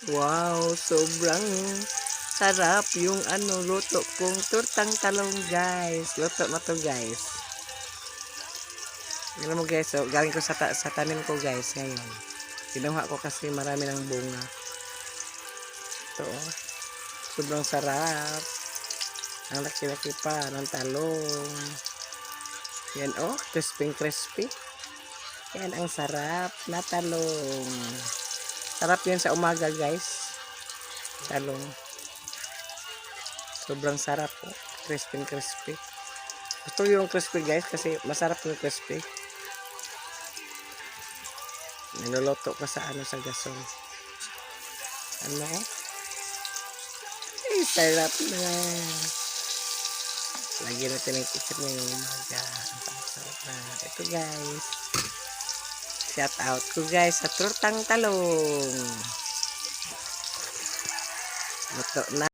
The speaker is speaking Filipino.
Wow, sobrang sarap yung luto kong tortang talong, guys. Luto na to, guys. Alam mo, guys, so, galing ko sa tanim ko, guys, ngayon. Kinuha ko kasi marami ng bunga. Ito, oh. Sobrang sarap. Ang laki-laki pa ng talong. Yan, oh, crispy. Yan, ang sarap na talong. Sarap yan sa umaga, guys. Talong. Sobrang sarap, oh. Crispy. Gusto yung crispy, guys, kasi masarap yung crispy. Niluluto ko sa sa gasol. Ay, sarap na. Lagyan natin ng ketchup ngayong umaga. Ang sarap na. Ito, guys. Shout out ko, guys, sa tortang talong. Luto na.